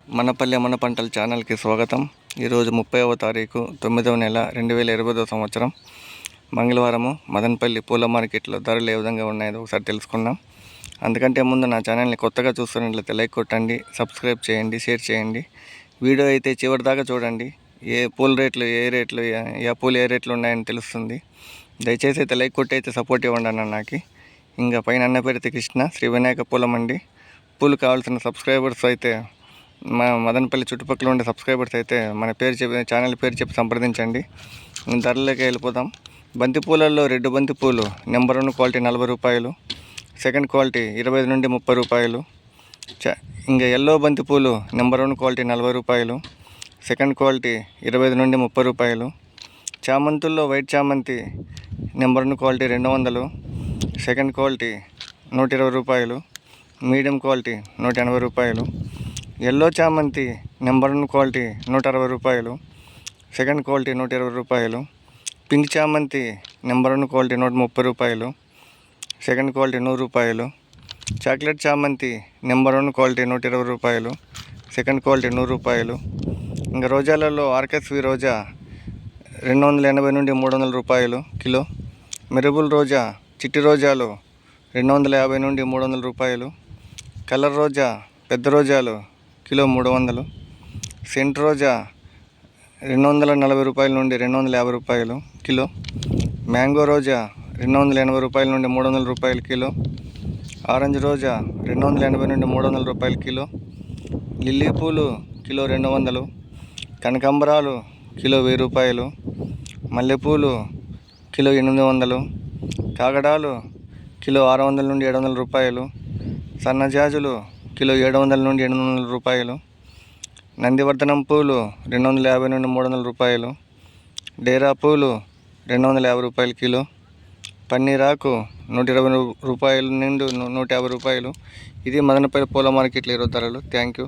మనపల్లె మన పంటల ఛానల్కి స్వాగతం. ఈరోజు 30వ తారీఖు 9వ నెల 2020 సంవత్సరం మంగళవారము. మదనపల్లి పూల మార్కెట్లో ధరలు ఏ విధంగా ఉన్నాయో ఒకసారి తెలుసుకుందాం. అందుకంటే ముందు నా ఛానల్ని కొత్తగా చూస్తున్నట్లయితే లైక్ కొట్టండి, సబ్స్క్రైబ్ చేయండి, షేర్ చేయండి. వీడియో అయితే చివరి దాకా చూడండి. ఏ పూల రేట్లు ఏ పూలు ఏ రేట్లు ఉన్నాయని తెలుస్తుంది. దయచేసి అయితే లైక్ కొట్టి అయితే సపోర్ట్ ఇవ్వండి అన్న నాకు. ఇంకా పైన అన్న పేరు కృష్ణ శ్రీ వినాయక పూల మండి. పూలు కావాల్సిన సబ్స్క్రైబర్స్ అయితే మా మదనపల్లి చుట్టుపక్కల ఉండే సబ్స్క్రైబర్స్ అయితే మన పేరు చెప్పి ఛానల్ పేరు చెప్పి సంప్రదించండి. ధరలోకి వెళ్ళిపోదాం. బంతిపూలలో రెడ్ బంతిపూలు నెంబర్ 1 క్వాలిటీ 40 రూపాయలు, సెకండ్ క్వాలిటీ 25 నుండి 30 రూపాయలు. ఇంకా ఎల్లో బంతిపూలు నెంబర్ 1 క్వాలిటీ 40 రూపాయలు, సెకండ్ క్వాలిటీ 25 నుండి 30 రూపాయలు. చామంతుల్లో వైట్ చామంతి నెంబర్ 1 క్వాలిటీ 200, సెకండ్ క్వాలిటీ 120 రూపాయలు, మీడియం క్వాలిటీ 180 రూపాయలు. ఎల్లో చామంతి నెంబర్ 1 క్వాలిటీ 160 రూపాయలు, సెకండ్ క్వాలిటీ 120 రూపాయలు. పింక్ చామంతి నెంబర్ 1 క్వాలిటీ 130 రూపాయలు, సెకండ్ క్వాలిటీ 100 రూపాయలు. చాక్లెట్ చామంతి నెంబర్ 1 క్వాలిటీ 120 రూపాయలు, సెకండ్ క్వాలిటీ 100 రూపాయలు. ఇంకా రోజాలలో ఆర్కెస్వి రోజా 280 నుండి 300 రూపాయలు కిలో. మెరుపుల్ రోజా చిట్టి రోజాలు 250 నుండి 300 రూపాయలు. కలర్ రోజా పెద్ద రోజాలు కిలో 300. సెంట్ రోజా 240 రూపాయల నుండి 250 రూపాయలు కిలో. మ్యాంగో రోజా 280 రూపాయల నుండి 300 రూపాయలు కిలో. ఆరెంజ్ రోజా 280 నుండి 300 రూపాయలు కిలో. లిల్లీ పూలు కిలో 200. కనకాంబరాలు కిలో 1000 రూపాయలు. మల్లెపూలు కిలో 800. కాగడాలు కిలో 600 నుండి 700 రూపాయలు. సన్నజాజులు కిలో 700 నుండి 800 రూపాయలు. నందివర్ధనం పూలు 250 నుండి 300 రూపాయలు. డేరా పూలు 250 రూపాయలు కిలో. పన్నీరాకు 120 రూపాయల నుండి 150 రూపాయలు. ఇది మదనపల్లి పూల మార్కెట్లో ఈరోజు ధరలు. Thank you.